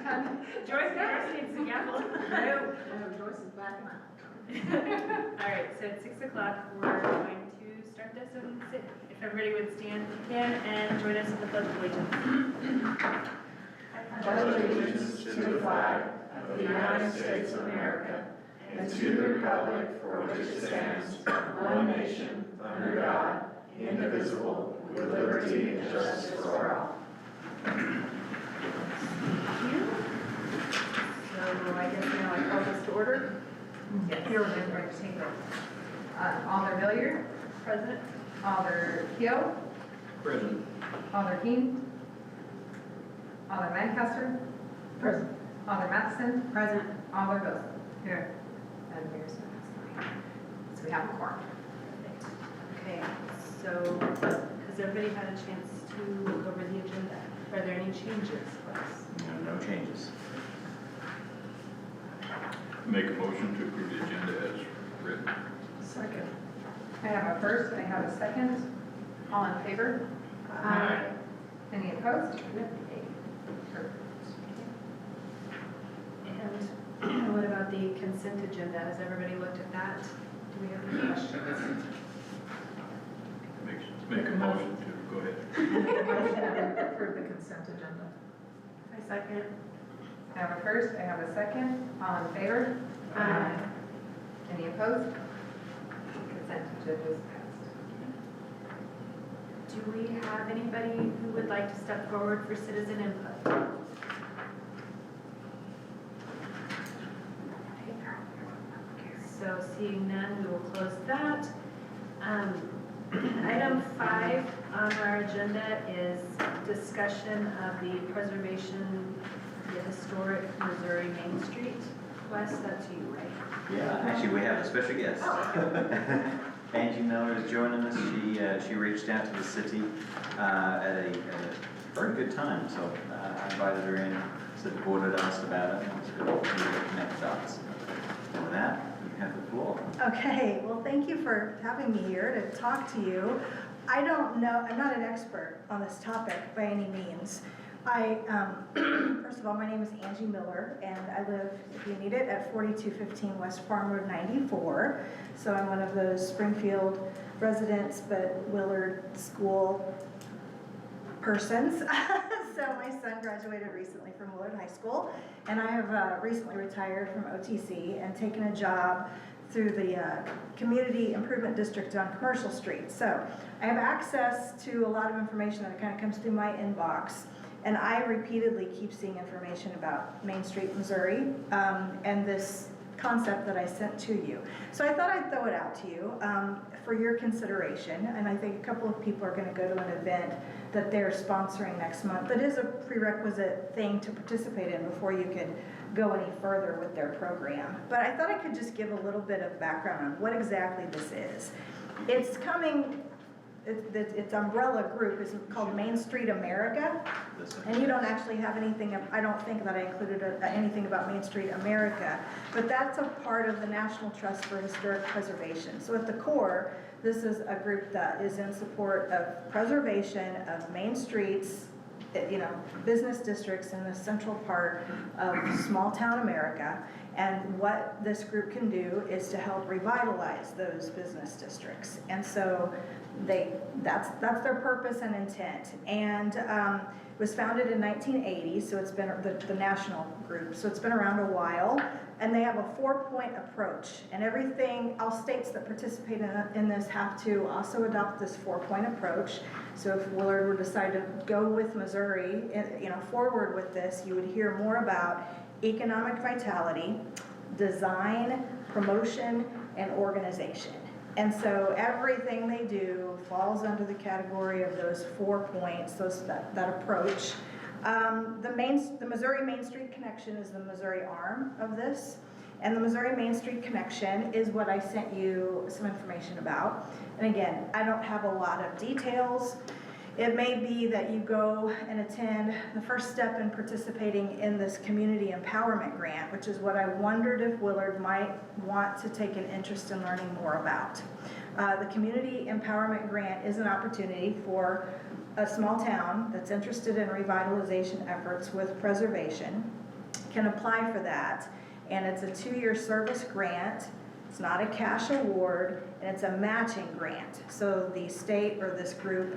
Joyce needs to gavel. No, Joyce is backing out. All right, so at 6 o'clock, we're going to start this and sit. If everybody would stand again and join us in the Pledge of Allegiance. Pledge allegiance to the flag of the United States of America and to the republic for which it stands, one nation, under God, indivisible, with liberty and justice for all. Thank you. So I guess now I call this to order. Yes. Here we're going to take roll. Alder Hilliard. Present. Alder Keough. Present. Alder Keene. Alder Lancaster. Present. Alder Matheson. Present. Alder Wilson. Here. And Mayor Smith. So we have a quorum. Okay, so has everybody had a chance to look over the agenda? Are there any changes for us? No changes. Make a motion to approve the agenda as written. Second. I have a first and I have a second. All in favor? Aye. Any opposed? And what about the consent agenda? Has everybody looked at that? Do we have any questions? Make a motion to, go ahead. Make a motion to approve the consent agenda. I second. I have a first, I have a second. All in favor? Aye. Any opposed? Consent agenda is passed. Do we have anybody who would like to step forward for citizen input? So seeing none, we will close that. Item 5 on our agenda is discussion of the preservation of the historic Missouri Main Street. Wes, that's you, right? Yeah, actually, we have a special guest. Angie Miller is joining us. She reached out to the city at a very good time, so I invited her in. Said the board had asked about it, and it was good to connect dots. And with that, you have the floor. Okay, well, thank you for having me here to talk to you. I don't know, I'm not an expert on this topic by any means. First of all, my name is Angie Miller, and I live, if you need it, at 4215 West Farm Road 94. So I'm one of those Springfield residents, but Willard school persons. So my son graduated recently from Willard High School, and I have recently retired from OTC and taken a job through the Community Improvement District on Commercial Street. So I have access to a lot of information that kind of comes through my inbox, and I repeatedly keep seeing information about Main Street, Missouri, and this concept that I sent to you. So I thought I'd throw it out to you for your consideration, and I think a couple of people are going to go to an event that they're sponsoring next month that is a prerequisite thing to participate in before you could go any further with their program. But I thought I could just give a little bit of background on what exactly this is. It's coming, its umbrella group is called Main Street America, and you don't actually have anything, I don't think that I included anything about Main Street America, but that's a part of the National Trust for Historic Preservation. So at the core, this is a group that is in support of preservation of main streets, business districts in the central part of small town America. And what this group can do is to help revitalize those business districts. And so that's their purpose and intent. And it was founded in 1980, so it's been the national group, so it's been around a while. And they have a 4-point approach. And all states that participate in this have to also adopt this 4-point approach. So if Willard would decide to go with Missouri, forward with this, you would hear more about economic vitality, design, promotion, and organization. And so everything they do falls under the category of those 4 points, that approach. The Missouri Main Street Connection is the Missouri arm of this. And the Missouri Main Street Connection is what I sent you some information about. And again, I don't have a lot of details. It may be that you go and attend the first step in participating in this community empowerment grant, which is what I wondered if Willard might want to take an interest in learning more about. The community empowerment grant is an opportunity for a small town that's interested in revitalization efforts with preservation can apply for that. And it's a 2-year service grant. It's not a cash award, and it's a matching grant. So the state or this group,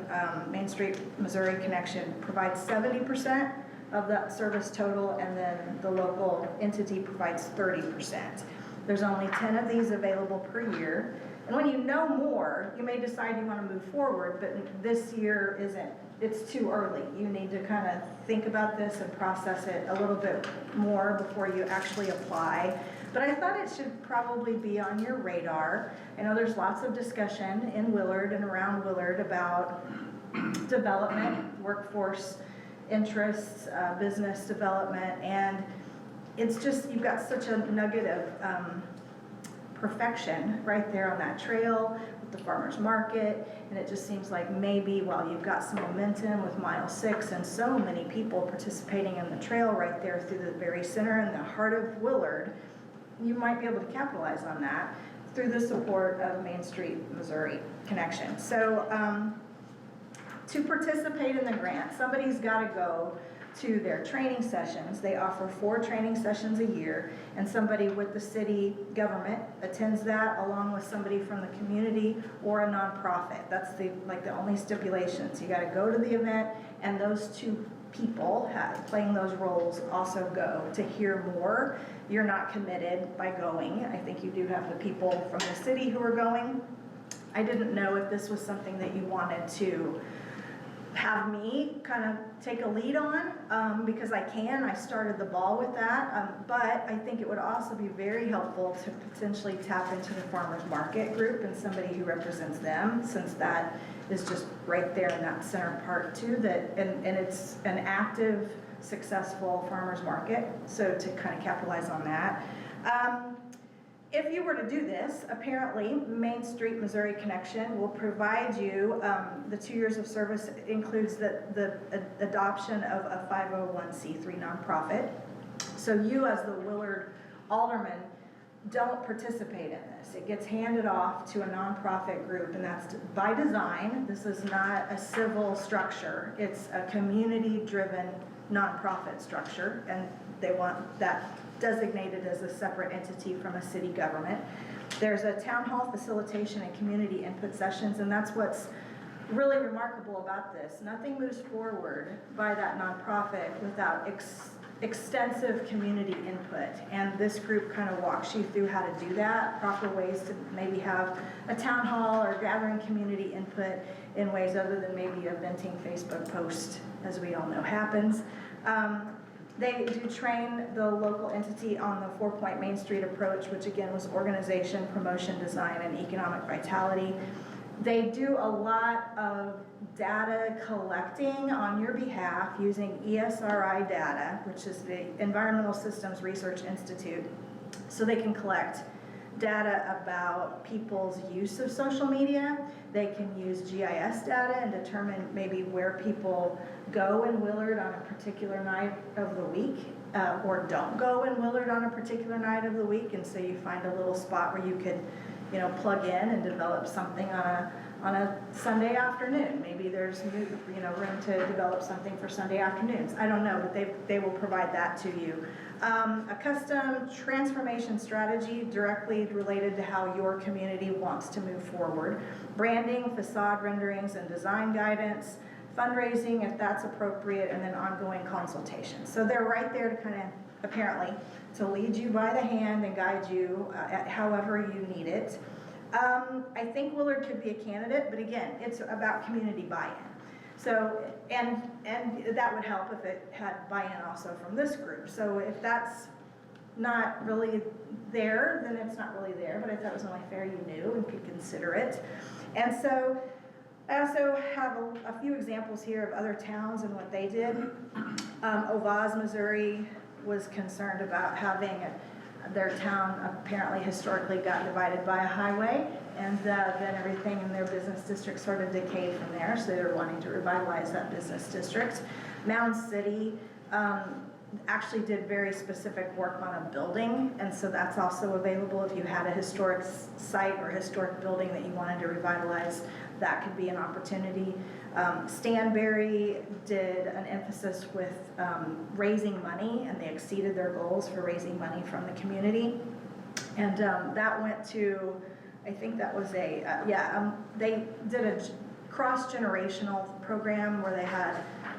Main Street Missouri Connection, provides 70% of that service total, and then the local entity provides 30%. There's only 10 of these available per year. And when you know more, you may decide you want to move forward, but this year isn't, it's too early. You need to kind of think about this and process it a little bit more before you actually apply. But I thought it should probably be on your radar. I know there's lots of discussion in Willard and around Willard about development, workforce interests, business development, and it's just, you've got such a nugget of perfection right there on that trail with the farmer's market, and it just seems like maybe while you've got some momentum with mile 6 and so many people participating in the trail right there through the very center and the heart of Willard, you might be able to capitalize on that through the support of Main Street Missouri Connection. So to participate in the grant, somebody's got to go to their training sessions. They offer 4 training sessions a year, and somebody with the city government attends that along with somebody from the community or a nonprofit. That's the only stipulations. You got to go to the event, and those 2 people playing those roles also go to hear more. You're not committed by going. I think you do have the people from the city who are going. I didn't know if this was something that you wanted to have me kind of take a lead on, because I started the ball with that, but I think it would also be very helpful to potentially tap into the farmers market group and somebody who represents them, since that is just right there in that center part too, and it's an active, successful farmers market, so to kind of capitalize on that. If you were to do this, apparently Main Street Missouri Connection will provide you, the 2 years of service includes the adoption of a 501c3 nonprofit. So you as the Willard alderman don't participate in this. It gets handed off to a nonprofit group, and that's by design. This is not a civil structure. It's a community-driven nonprofit structure, and they want that designated as a separate entity from a city government. There's a town hall facilitation and community input sessions, and that's what's really remarkable about this. Nothing moves forward by that nonprofit without extensive community input, and this group kind of walks you through how to do that, proper ways to maybe have a town hall or gathering community input in ways other than maybe a venting Facebook post, as we all know happens. They do train the local entity on the 4-point Main Street approach, which again was organization, promotion, design, and economic vitality. They do a lot of data collecting on your behalf using ESRI data, which is the Environmental Systems Research Institute. So they can collect data about people's use of social media. They can use GIS data and determine maybe where people go in Willard on a particular night of the week, or don't go in Willard on a particular night of the week, and so you find a little spot where you could, plug in and develop something on a Sunday afternoon. Maybe there's room to develop something for Sunday afternoons. I don't know, but they will provide that to you. A custom transformation strategy directly related to how your community wants to move forward. Branding, facade renderings, and design guidance. Fundraising, if that's appropriate, and then ongoing consultation. So they're right there to kind of, apparently, to lead you by the hand and guide you at however you need it. I think Willard could be a candidate, but again, it's about community buy-in. So, and that would help if it had buy-in also from this group. So if that's not really there, then it's not really there, but I thought it was only fair you knew and could consider it. And so I also have a few examples here of other towns and what they did. Ovaz, Missouri was concerned about having their town apparently historically got divided by a highway, and then everything in their business district sort of decayed from there, so they were wanting to revitalize that business district. Mound City actually did very specific work on a building, and so that's also available if you had a historic site or historic building that you wanted to revitalize. That could be an opportunity. Stanberry did an emphasis with raising money, and they exceeded their goals for raising money from the community. And that went to, I think that was they did a cross-generational program where they had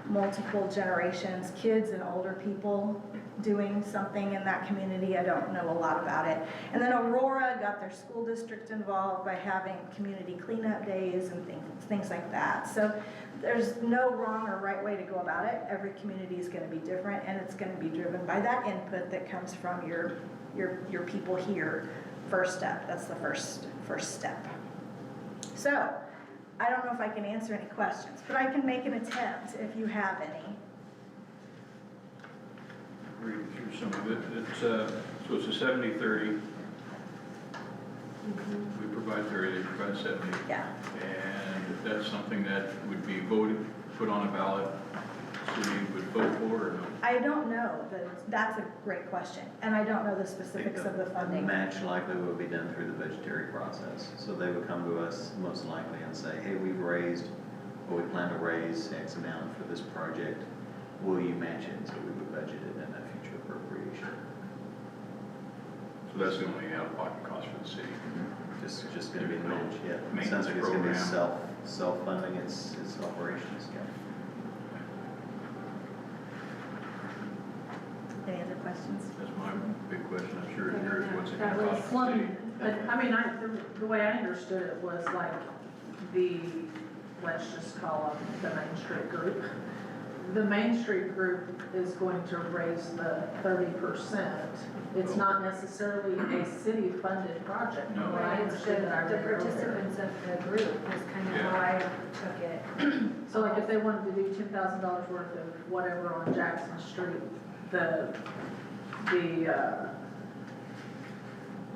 multiple generations, kids and older people doing something in that community. I don't know a lot about it. And then Aurora got their school district involved by having community cleanup days and things like that. So there's no wrong or right way to go about it. Every community is going to be different, and it's going to be driven by that input that comes from your people here. First step. That's the first step. So I don't know if I can answer any questions, but I can make an attempt if you have any. Read through some of it. So it's a 70-30. We provide 30, they provide 70. Yeah. And that's something that would be voted, put on a ballot, city would vote for or no? I don't know. That's a great question, and I don't know the specifics of the funding. Match likely will be done through the budgetary process. So they would come to us most likely and say, hey, we've raised, or we plan to raise X amount for this project. Will you match it? So we would budget it in a future appropriation. So that's the only out-of-pocket cost for the city. Just going to be a match, yeah. It Maintenance sounds like it's going to be program. self-funding its operations, yeah. Any other questions? That's my big question. I'm sure it's yours. What's it That going to was cost one, the city? but, I mean, the way I understood it was like let's just call them the Main Street group. The Main Street group is going to raise the 30%. It's not necessarily a city-funded project. No. What I Right, it's understood that I the read earlier. participants of the group is kind of Yeah. how I took it. So like if they wanted to do $10,000 worth of whatever on Jackson Street, the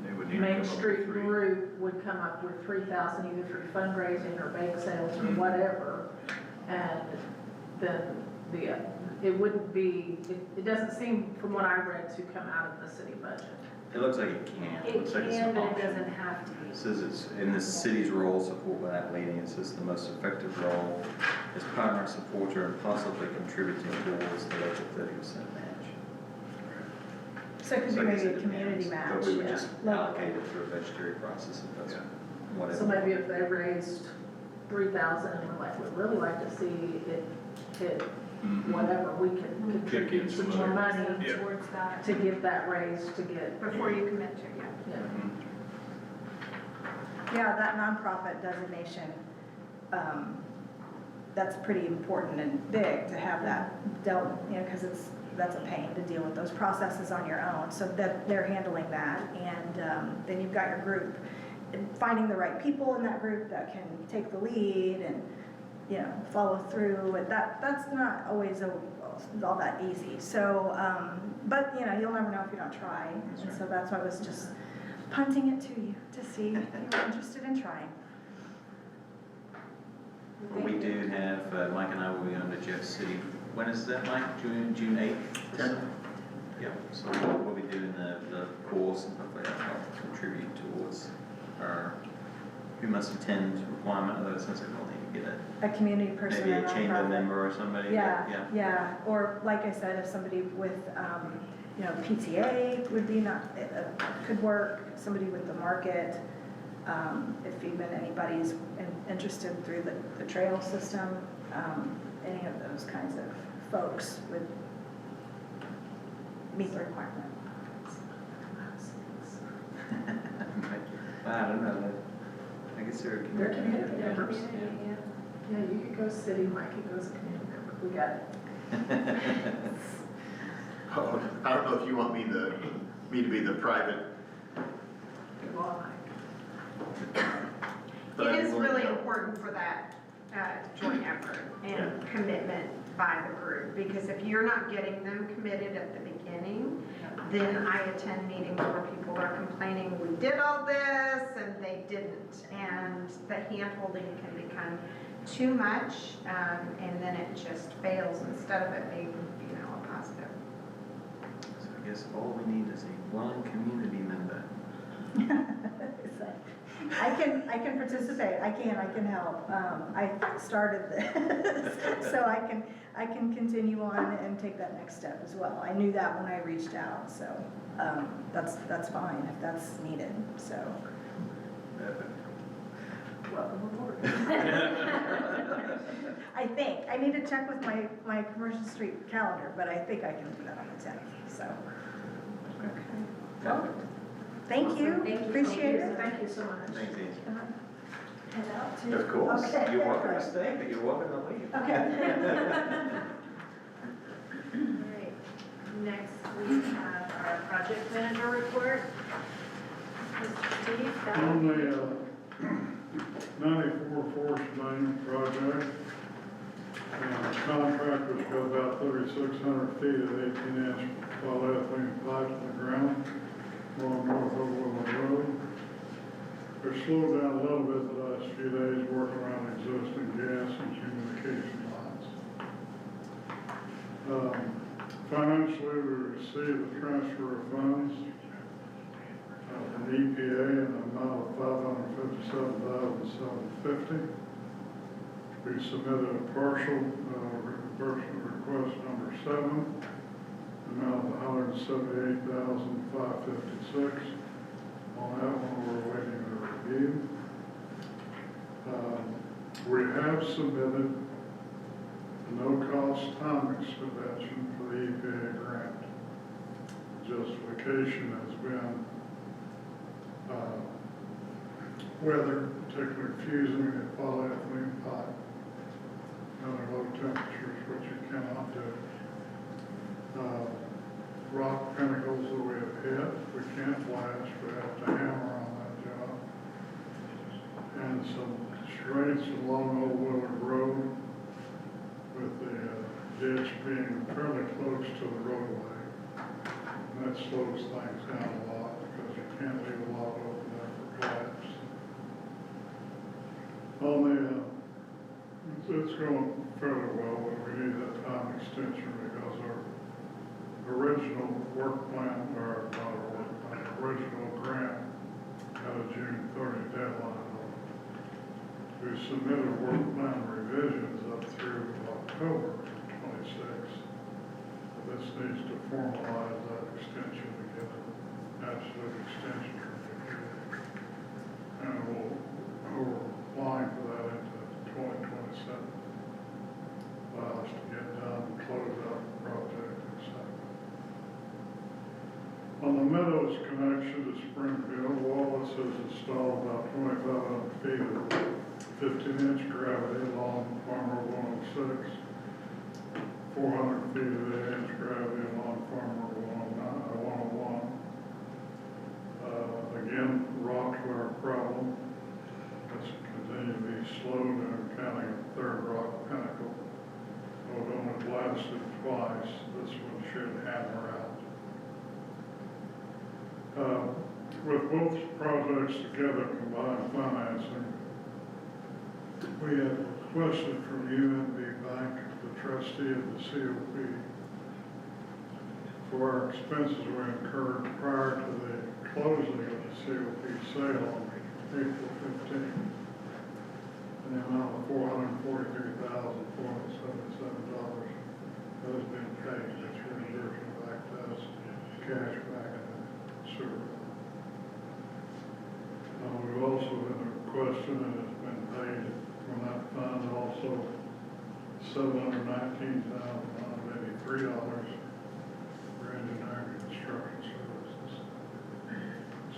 They would need to Main come up with Street 3. group would come up with 3,000 either through fundraising or bake sales or Mhm. whatever. And then it wouldn't be, it doesn't seem from what I read to come out of the city budget. It looks like it can. It looks like it's can, an but it option. doesn't have to be. It says it's in the city's role, support without leading. It says the most effective role is partner, supporter, and possibly contributing towards the local 30% match. So it could So be I guess maybe a it community depends, match. But we would yeah. just Local. allocate it through a budgetary process if that's Yeah. whatever. So maybe if they raised 3,000 and we're like, we'd really like to see it hit Mhm. whatever, we can contribute some some more other- money Yeah. Towards that. to get that raise to get, Before you commit to, yeah. yeah. Mhm. Yeah, that nonprofit designation, that's pretty important and big to have that dealt, because that's a pain to deal with those processes on your own. So that they're handling that, and then you've got your group, and finding the right people in that group that can take the lead and, follow through. And that's not always all that easy. So, but you'll never know if you don't try. And so that's why I was just punting it to you to see if you were interested in trying. We do have, Mike and I will be going to Jeff City. When is that, Mike? June 8th? 10th. Yeah, so we'll be doing the course and hopefully that'll help contribute towards our who must attend requirement, although it sounds like we'll need to get A community person. maybe a or chamber nonprofit. member or somebody. Yeah, or like I said, if somebody with, PTA would be could work, somebody with the market, if even anybody's interested through the trail system, any of those kinds of folks would meet the requirement. I don't know. I guess they're a They're community. community Yeah, members. community, yeah. Yeah, you could go city, Mikey goes community member, we got it. Oh, I don't know if you want me to be the private. Well, Mike. but It I'm is willing to really help. important for that joint effort and commitment by the group, because if you're not getting them committed at the beginning, then I attend meetings where people are complaining, we did all this, and they didn't. And the hand-holding can become too much, and then it just fails instead of it being, a positive. So I guess all we need is a willing community member. It's like, I can participate, I can help. I started this, so I can continue on and take that next step as well. I knew that when I reached out, so, that's fine if that's needed, so. Welcome aboard. I think, I need to check with my Commercial Street calendar, but I think I can do that on the 10th, so. Okay. Well, thank you, Thank you. appreciate it. Thank you so much. Thanks, Angie. Head out too. Of course, Okay. you're welcome to stay, but you're welcome to leave. Okay. All right, next we have our project manager report. Mr. Steve, that On would be the 94 Forest Main project, contractor's got about 3,600 feet of 18-inch polyethylene pipe in the ground along North Oklahoma Road. They're slowed down a little bit the last few days working around existing gas and communication lines. Financially, we received a transfer of funds from EPA in the amount of $557,750. We submitted a partial reimbursement request number 7, amount of $178,556. On that one, we're waiting to review. We have submitted a no-cost time extension for the EPA grant. Justification has been weather, particularly fusing the polyethylene pipe under low temperatures, which you cannot do. Rock pinnacles that we have hit, we can't blast, we have to hammer on that job. And some straights along Old Willard Road with the ditch being fairly close to the roadway. And that slows things down a lot because you can't leave a lot open there for collapse. On the, it's going fairly well, but we need that time extension because our original work plan, or not our work plan, original grant had a June 30 deadline on it. We submitted work plan revisions up through October 26th. But this needs to formalize that extension to get an absolute extension from the EPA. And we're applying for that into 2027. Allow us to get done and close out the project, etc. On the Meadows connection to Springfield, Wallace has installed about 2,500 feet of 15-inch gravity along Farmer 106, 400 feet of 8-inch gravity along Farmer 101. Again, rocks are a problem. Let's continue to be slow in counting a third rock pinnacle. Although it blasted twice, this one should hammer out. With both projects together, combined financing, we have requested from UNB Bank, the trustee of the COP, for our expenses we incurred prior to the closing of the COP sale on April 15th, in the amount of $443,477 that has been paid. That's reimbursement back to us, cash back in the sewer. We've also been requesting, and it's been paid from that fund, also $719,183 for engineering and construction services.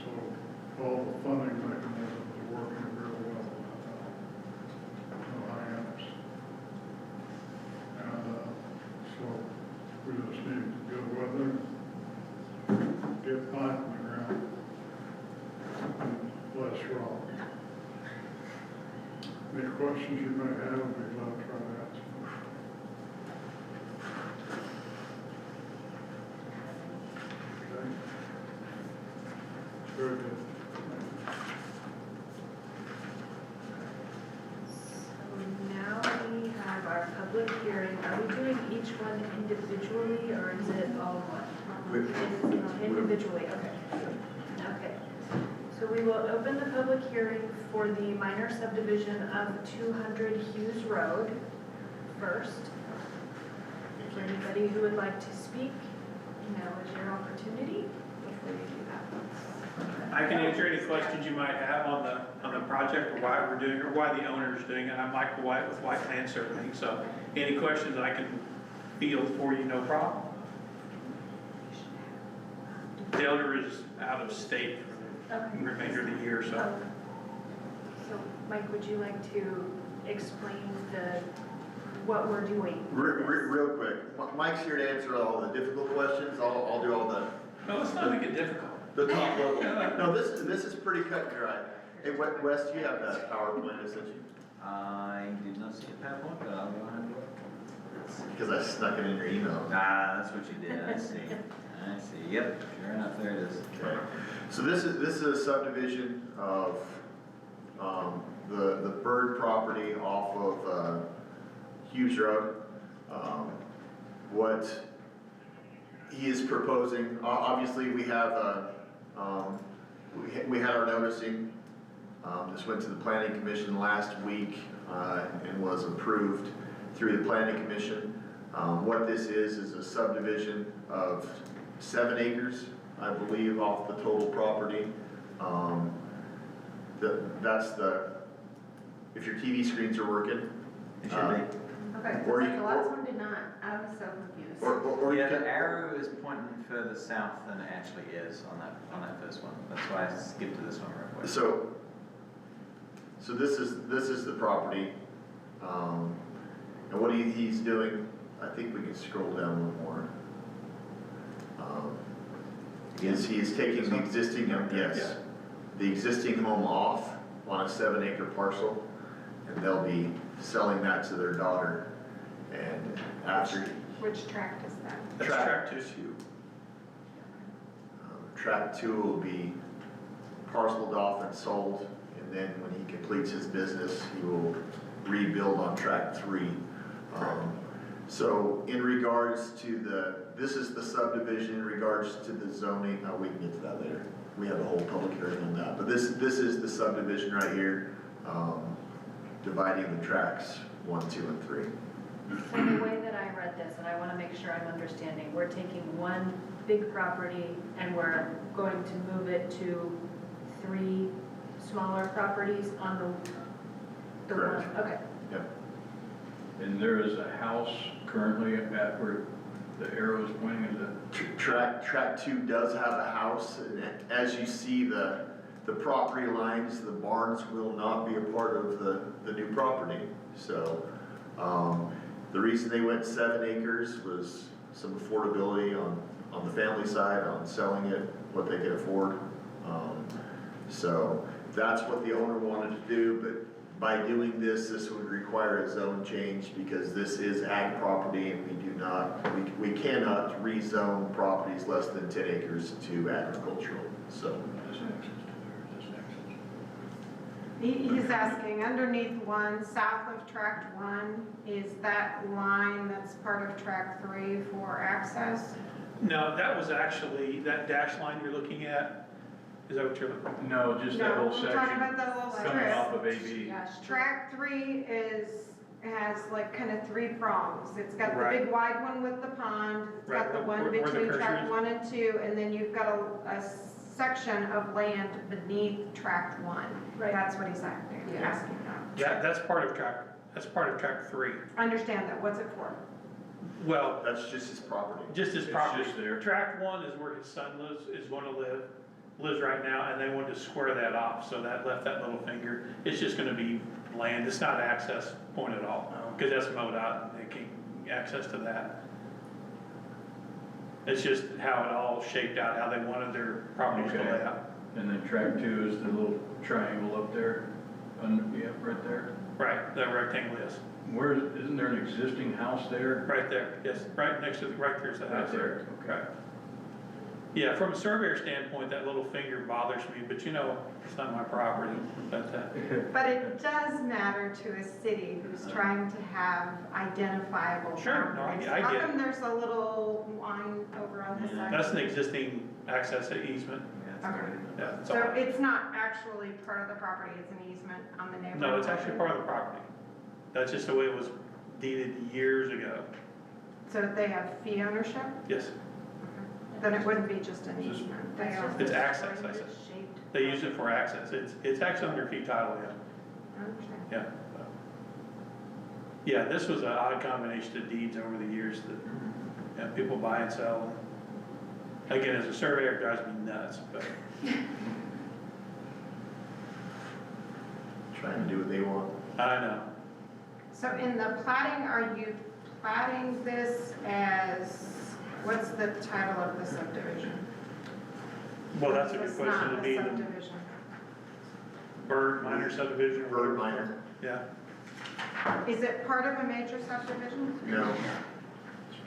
So all the funding mechanisms are working real well. No hang-ups. And so we just need good weather, get pipe in the ground, and less rock. Any questions you may have, I'd be glad to try to answer. Okay. Very good. So now we have our public hearing. Are we doing each one individually or is it all one? We- Individually, okay. Okay. So we will open the public hearing for the minor subdivision of 200 Hughes Road first. For anybody who would like to speak, now is your opportunity before you do that. I can answer any questions you might have on the project or why we're doing it, or why the owner is doing it. I'm Michael White with White Land Surveying, so any questions I can field for you, no problem. The owner is out of state for the remainder of the year, so. So, Mike, would you like to explain what we're doing? Real quick, Mike's here to answer all the difficult questions, I'll do all the No, let's not make it difficult. top level. No, this is pretty cut and dry. Hey, Wes, do you have that PowerPoint I sent you? I did not see a PowerPoint, but I'll go ahead and look. Because I snuck it in your email. Ah, that's what you did, I see. I see, yep, sure enough, there it is. Okay, so this is a subdivision of, the Bird property off of, Hughes Road. What he is proposing, obviously we have, we had our noticing, this went to the planning commission last week, and was approved through the planning commission. What this is a subdivision of 7 acres, I believe, off the total property. That's if your TV screens are working. It should be. Okay, Or because you- the last one did not, I was so confused. Or you Yeah, can, the arrow is pointing further south than it actually is on that first one. That's why I skipped to this one real quick. so this is the property, and what he's doing, I think we can scroll down one more. He's taking the existing, yes, the existing home off on a 7-acre parcel, and they'll be selling that to their daughter, and after. Which tract is that? That's Tract track 2. Tract 2 will be parceled off and sold, and then when he completes his business, he will rebuild on tract 3. So in regards to this is the subdivision in regards to the zoning, we can get to that later. We have a whole public hearing on that, but this is the subdivision right here, dividing the tracts 1, 2, and 3. So the way that I read this, and I want to make sure I'm understanding, we're taking one big property and we're going to move it to 3 smaller properties on the one, Correct. okay. Yep. And there is a house currently at where the arrow is pointing to the. Tract 2 does have a house, and as you see the property lines, the barns will not be a part of the new property. So, the reason they went 7 acres was some affordability on the family side, on selling it, what they could afford. So that's what the owner wanted to do, but by doing this would require a zone change because this is ag property and we cannot rezone properties less than 10 acres to agricultural, so. He's asking, underneath 1, south of tract 1, is that line that's part of tract 3 for access? No, that was actually, that dash line you're looking at, is that what you're looking at? No, just that whole No, we're talking section about the little coming off strip. of AB. Tract 3 has like kind of 3 prongs. It's got the Right. big wide one with the pond, it's Right, got the where one the between cursor tract is. 1 and 2, and then you've got a section of land beneath tract 1. Right. That's what he's asking about. That's part of track 3. Understand that, what's it for? Well, That's just his property. just his It's property. just there. Track 1 is where his son is going to lives right now, and they wanted to square that off, so that left that little finger. It's just gonna be land, it's not an access point at all, because that's mowed out, and they can't access to that. It's just how it all shaped out, how they wanted their properties to Okay. lay out. And then track 2 is the little triangle up there, yeah, right there. Right, that rectangle is, Isn't there an existing house there? right there, yes, right next to, right there's the house Right there, okay. Right. Yeah, from a surveyor standpoint, that little finger bothers me, but you know, it's not my property, but, But it does matter to a city who's trying to have identifiable Sure, no, I boundaries. get How it. come there's a little line over on this side? that's an existing access easement. Yeah, Okay. Yeah, it's So all, it's not actually part of the property, it's an easement on the neighborhood? no, it's actually part of the property. That's just the way it was deeded years ago. So they have fee ownership? Yes, Then it wouldn't be just an easement. They own. it's access, I said. They use it for access. It's actually under fee title, yeah. I understand. Yeah. Yeah, this was an odd combination of deeds over the years that, yeah, people buy and sell. Again, as a surveyor, it drives me nuts, but Trying to do what they want. I know. So in the plating, are you plating this as, what's the title of the subdivision? Well, that's a good It's question. not It'd a be the subdivision. Bird minor subdivision. or Bird whatever. minor? Yeah. Is it part of a major subdivision? No. You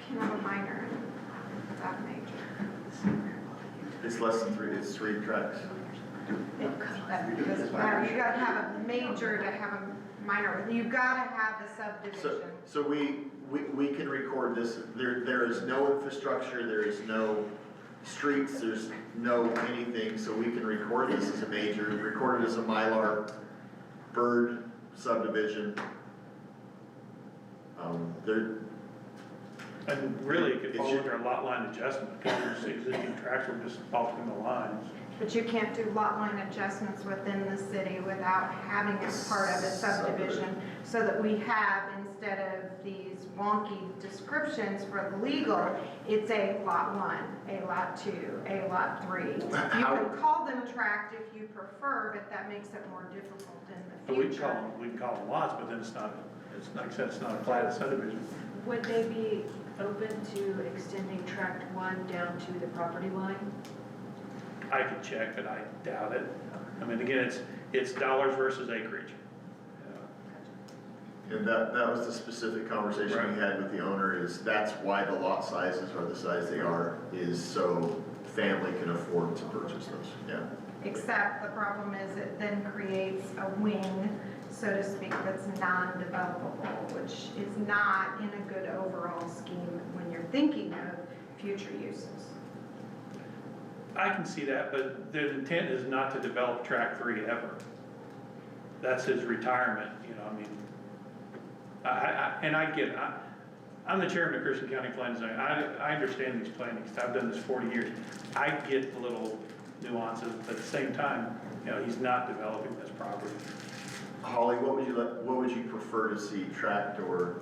can have a minor and that major. It's less than three, it's 3 tracks. Yeah, you gotta have a major to have a minor, you gotta have a So, subdivision. so we can record this, there is no infrastructure, there is no streets, there's no anything, so we can record this as a major, record it as a Mylar bird subdivision. There, And really, it could It fall should- under a lot line adjustment because there's existing tracks, we're just altering the lines. But you can't do lot line adjustments within the city without having it part of a subdivision. So that we have, instead of these wonky descriptions for the legal, it's a lot 1, a lot 2, a lot 3. You can call them tract if you prefer, but that makes it more difficult in But the future. we can call them lots, but then it's not, it's like I said, it's not a platted subdivision. Would they be open to extending tract 1 down to the property line? I could check, but I doubt it. I mean, again, it's dollars versus acreage. and that was the specific conversation we had with the owner, is that's why the lot sizes are the size they are, is so family can afford to purchase those, yeah. Except the problem is it then creates a wing, so to speak, that's non-developable, which is not in a good overall scheme when you're thinking of future uses. I can see that, but the intent is not to develop track 3 ever. That's his retirement, you know, I mean, and I get it. I'm the chairman of Christian County Planning Zone. I understand these plannings. I've done this 40 years. I get the little nuances, but at the same time, you know, he's not developing this property. Holly, what would you prefer to see, tract or?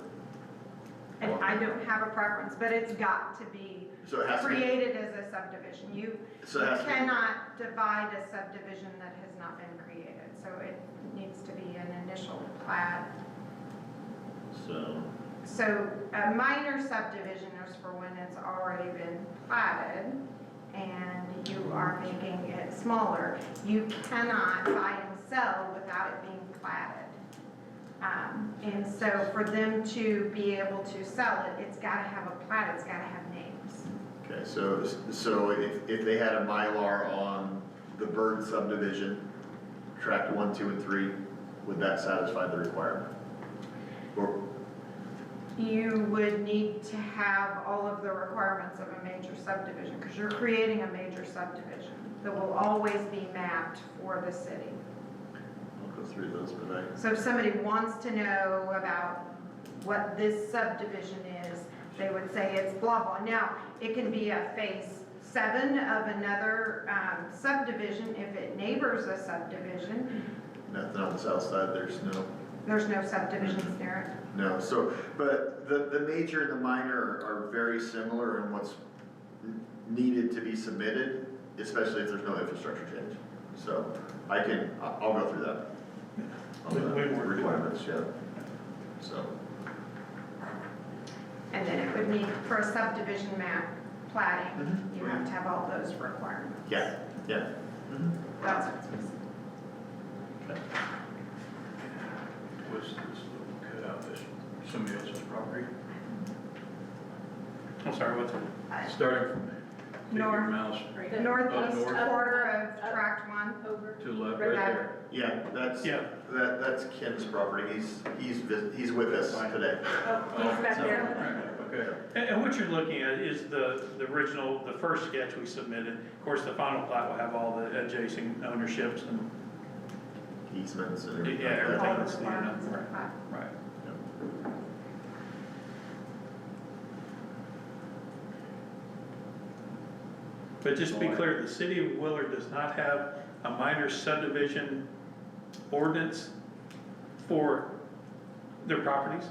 And I don't have a preference, but it's got to be So it has to be, created as a subdivision. You so it has to be, cannot divide a subdivision that has not been created, so it needs to be an initial plat. So a minor subdivision is for when it's already been platted and you are making it smaller. You cannot buy and sell without it being platted. And so for them to be able to sell it, it's gotta have a plat, it's gotta have names. okay, so if they had a Mylar on the Bird subdivision, tract 1, 2, and 3, would that satisfy the requirement? Or, You would need to have all of the requirements of a major subdivision, because you're creating a major subdivision that will always be mapped for the city. I'll go through those, but So if somebody wants to know about what this subdivision is, they would say it's blah blah. Now, it can be a phase 7 of another subdivision if it neighbors a subdivision. nothing on the south side, there's no subdivisions near it. no, so, but the major and the minor are very similar in what's needed to be submitted, especially if there's no infrastructure change. So I'll go through that. On the We work through that. requirements, yeah. So, And then it would need, for a subdivision map platting, you have to have all those requirements. yeah. That's what's missing. What's this little cutout, this somebody else's property? I'm sorry, what's it? Starting from, take your North. mouse Northeast north. quarter of tract 1. Over. to the left, Right right there. there. Yeah, that's Yeah. Ken's property, he's with us today. Oh, he's back there. Okay. And what you're looking at is the original, the first sketch we submitted. Of course, the final plat will have all the adjacent ownerships and, Easements and everything. yeah, like that. everything All the that's needed. requirements of the plat. Right. But just to be clear, the city of Willard does not have a minor subdivision ordinance for their properties?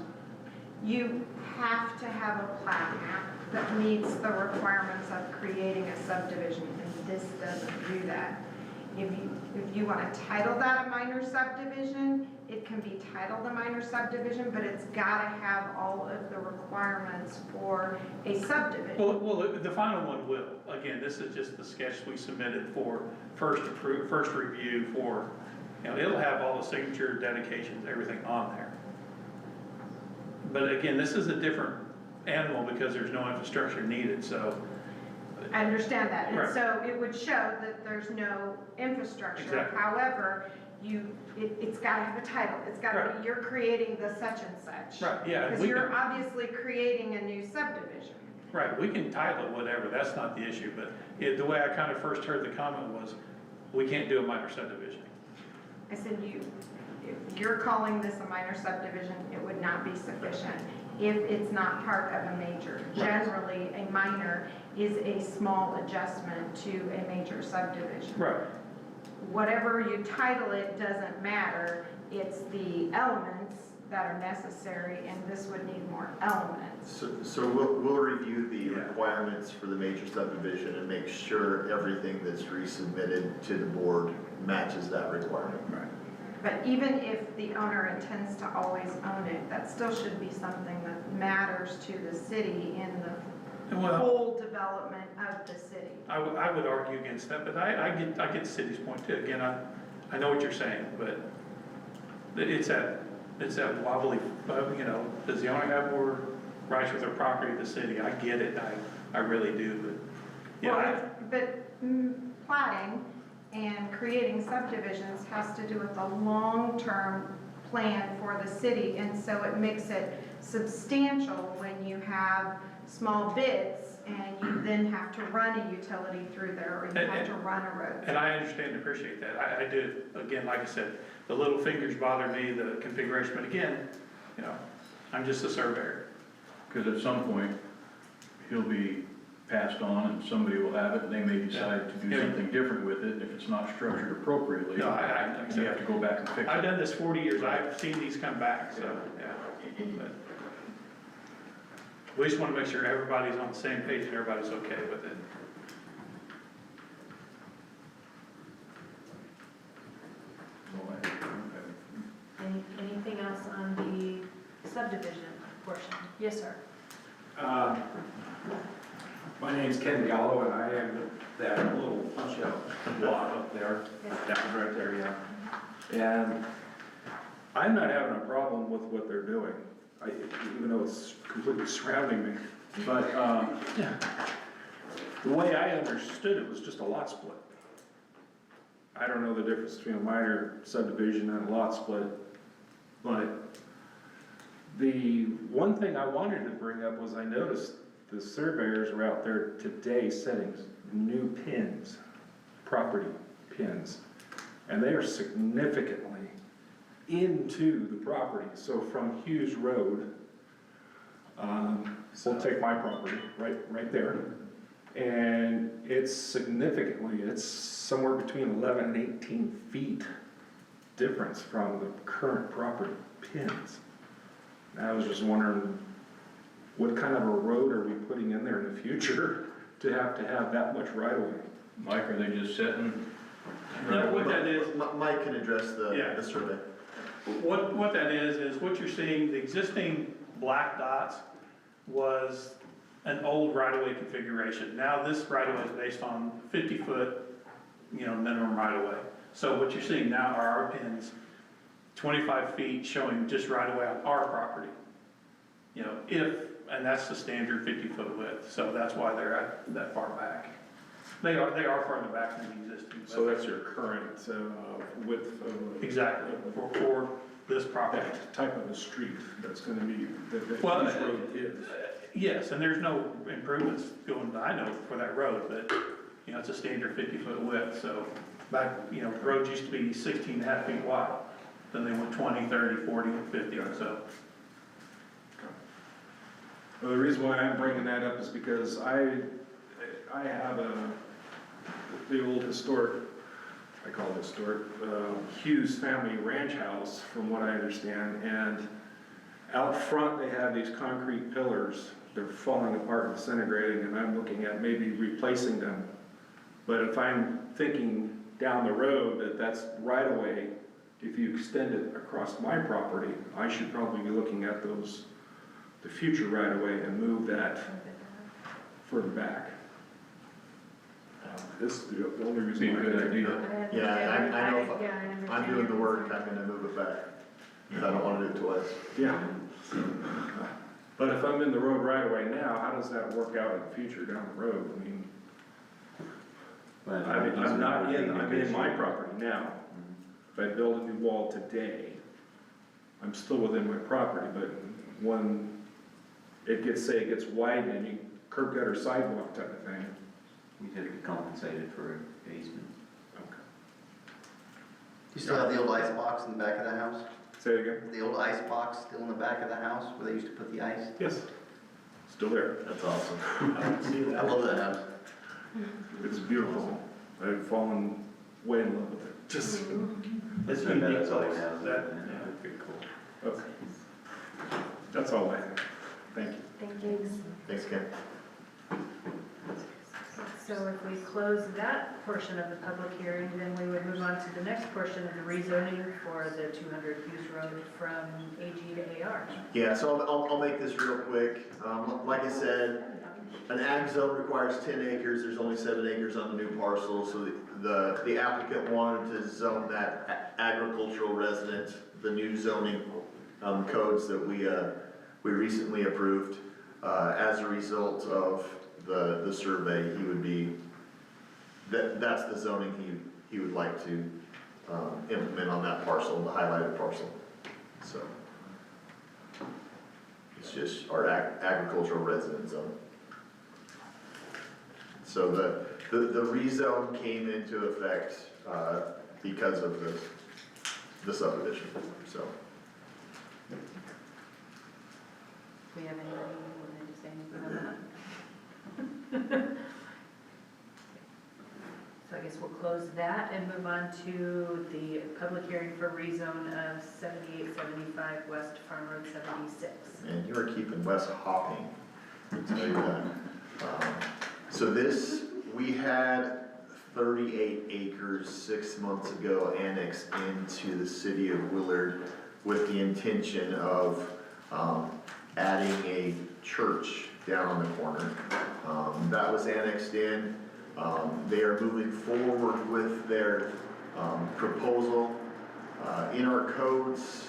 You have to have a plat map that meets the requirements of creating a subdivision, and this doesn't do that. If you want to title that a minor subdivision, it can be titled a minor subdivision, but it's got to have all of the requirements for a subdivision. Well, the final one will. Again, this is just the sketch we submitted for first review for, it'll have all the signature, dedications, everything on there. But again, this is a different animal because there's no infrastructure needed, so. I understand that, and Right. so it would show that there's no infrastructure. Exactly. However, it's gotta have a title, it's gotta Right. be, you're creating the such and such. Right, yeah, and Because we you're can, obviously creating a new subdivision. right, we can title it whatever, that's not the issue, but the way I kind of first heard the comment was, we can't do a minor subdivision. I said if you're calling this a minor subdivision, it would not be sufficient if it's not part of a major. Right. Generally, a minor is a small adjustment to a major subdivision. Right. Whatever you title it doesn't matter, it's the elements that are necessary, and this would need more elements. So we'll review the requirements for the major subdivision and make sure everything that's resubmitted to the board matches that requirement. Right. But even if the owner intends to always own it, that still should be something that matters to the city in the Well, whole development of the city. I would argue against that, but I get the city's point too. Again, I know what you're saying, but it's that wobbly, does the owner have more rights with their property than the city? I get it, I really do, but, Platting and creating subdivisions has to do with a long-term plan for the city, and so it makes it substantial when you have small bits and you then have to run a utility through there, or you have to run a road. and I understand and appreciate that. I do, again, like I said, the little fingers bother me, the configuration, but again, I'm just a surveyor. Because at some point, he'll be passed on and somebody will have it and they may decide to do Yeah. something different with it. And if it's not structured appropriately, No, I you have to go back and fix I've it. done this 40 years, I've seen these come back, so, yeah. But we just want to make sure everybody's on the same page and everybody's okay with it. Anything else on the subdivision portion? Yes, sir. My name's Ken Gallo, and I am that little punch-out lot up there, that one right there, yeah. And I'm not having a problem with what they're doing, even though it's completely surrounding me. But the way I understood it was just a lot split. I don't know the difference between a minor subdivision and a lot split, but the one thing I wanted to bring up was I noticed the surveyors were out there today setting new pins, property pins, and they are significantly into the property. So from Hughes Road, we'll take my property right there, and it's significantly, it's somewhere between 11 and 18 feet difference from the current property pins. And I was just wondering, what kind of a road are we putting in there in the future to have that much right of way? Mike, are they just sitting? No, what that is, Mike can address Yeah. the survey. what that is what you're seeing, the existing black dots was an old right-of-way configuration. Now this right-of-way is based on 50-foot, minimum right-of-way. So what you're seeing now are our pins, 25 feet showing just right-of-way on our property. And that's the standard 50-foot width, so that's why they're at that far back. They are farther back than the existing. So that's your current width of... Exactly, for this property. That type of a street that's gonna be, that Well, Hughes Road is. Yes, and there's no improvements going, I know, for that road, but, you know, it's a standard 50-foot width, so back, you know, roads used to be 16 and a half feet wide. Then they went 20, 30, 40, 50, so. Well, the reason why I'm bringing that up is because I have the old historic, I call it historic, Hughes family ranch house, from what I understand, and out front they have these concrete pillars. They're falling apart and disintegrating, and I'm looking at maybe replacing them. But if I'm thinking down the road that that's right away, if you extend it across my property, I should probably be looking at those, the future right away, and move that further back. This is the only reason. Be a good idea. Yeah, I know if understand. I'm doing the work, I'm gonna move it back, because I don't wanna do it twice. Yeah. But if I'm in the road right away now, how does that work out in the future down the road? I mean, I'm in my property now. If I build a new wall today, I'm still within my property, but when it gets widened and you curb gutter sidewalk type of thing. We did get compensated for easement. Okay. You still have the old ice box in the back of the house? Say it again? The old ice box still in the back of the house where they used to put the ice? Yes. Still there. That's awesome. I love that house. It's beautiful. I've fallen way in love with it. Just, It's I bet unique that's all we place. have. That, Yeah. yeah, pretty cool. okay. That's all I have. Thank you. Thank you. Thanks, Ken. So if we close that portion of the public hearing, then we would move on to the next portion of the rezoning for the 200 Hughes Road from AG to AR. Yeah, so I'll make this real quick. Like I said, an ag zone requires 10 acres, there's only 7 acres on the new parcel, so the applicant wanted to zone that agricultural residence, the new zoning codes that we recently approved. As a result of the survey, he would be, that's the zoning he would like to implement on that parcel, the highlighted parcel. So it's just our agricultural residence zone. So the rezone came into effect because of the subdivision, so. Do we have anybody who wanted to say anything on that? So I guess we'll close that and move on to the public hearing for rezone of 7875 West Farm Road 76. And you are keeping Wes hopping, I'll tell you that. So this, we had 38 acres 6 months ago annexed into the city of Willard with the intention of adding a church down on the corner. That was annexed in. They are moving forward with their proposal. In our codes,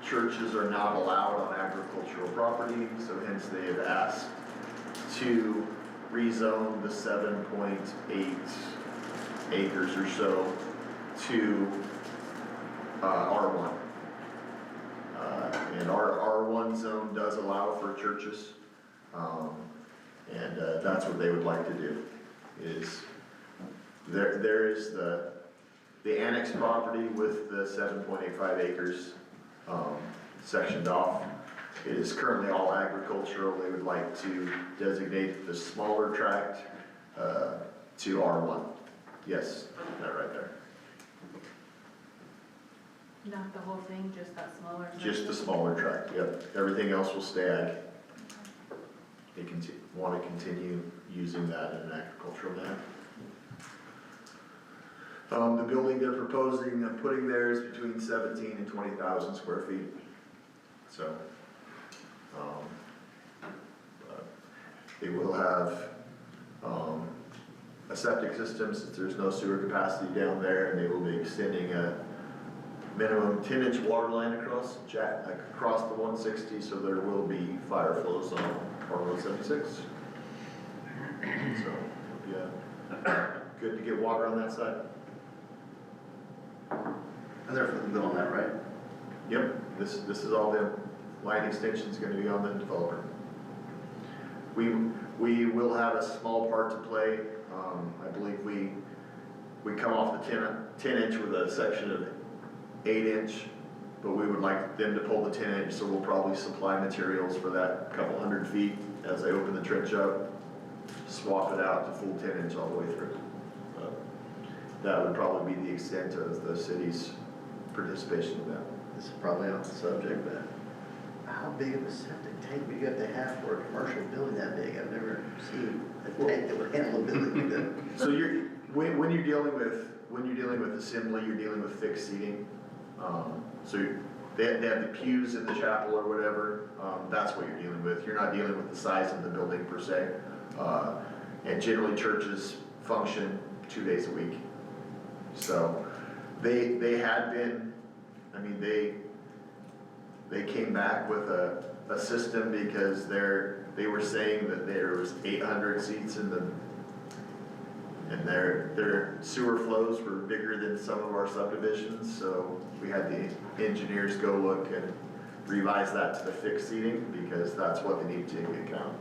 churches are not allowed on agricultural property, so hence they have asked to rezone the 7.8 acres or so to R1. And our R1 zone does allow for churches, and that's what they would like to do. Is there is the annexed property with the 7.85 acres sectioned off. It is currently all agricultural. They would like to designate the smaller tract to R1. Yes, that right there. Not the whole thing, just that smaller? Just the smaller tract, yep. Everything else will stay ag. They want to continue using that in an agricultural manner. The building they're proposing putting there is between 17 and 20,000 square feet. So, they will have a septic system since there's no sewer capacity down there, and they will be extending a minimum 10-inch water line across the 160, so there will be fire flows on Road 76. So, yeah, good to get water on that side. And they're for the bill on that, right? Yep, this is all the line extension's gonna be on the developer. We will have a small part to play. I believe we come off the 10 inch with a section of 8 inch, but we would like them to pull the 10 inch, so we'll probably supply materials for that couple 100 feet as they open the trench up, swap it out to full 10 inch all the way through. That would probably be the extent of the city's participation in that. This is probably off the subject, but how big of a septic tank would you have to have for a commercial building that big? I've never seen a tank that would handle a building like that. So when you're dealing with assembly, you're dealing with fixed seating. So they have the pews in the chapel or whatever, that's what you're dealing with. You're not dealing with the size of the building per se. And generally churches function 2 days a week. So they had been, I mean, they came back with a system because they were saying that there was 800 seats in and their sewer flows were bigger than some of our subdivisions, so we had the engineers go look and revise that to the fixed seating because that's what they need to take into account.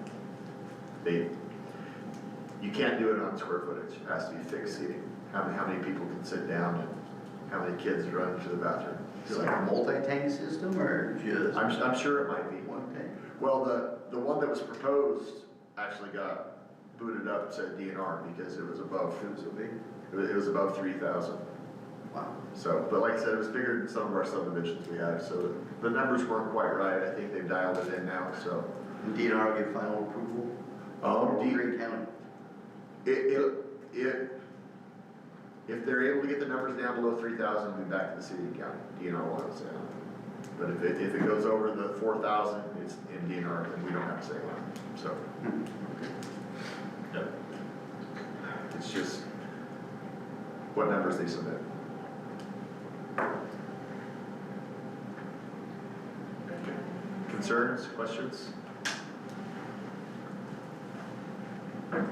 You can't do it on square footage, it has to be fixed seating. How many people can sit down and how many kids run to the bathroom. Is it like a multi-tank system or just? I'm sure it might be. One tank? Well, the one that was proposed actually got booted up to DNR because it was above, it was above 3,000. Wow. So, but like I said, it was bigger than some of our subdivisions we have, so the numbers weren't quite right. I think they've dialed it in now, so. And DNR will get final approval? Green County? If they're able to get the numbers down below 3,000, it'll be back to the city and county. DNR will have a say on it. But if it goes over the 4,000, it's in DNR, then we don't have a say on it, so. Yep. It's just what numbers they submit. Concerns, questions? Alright,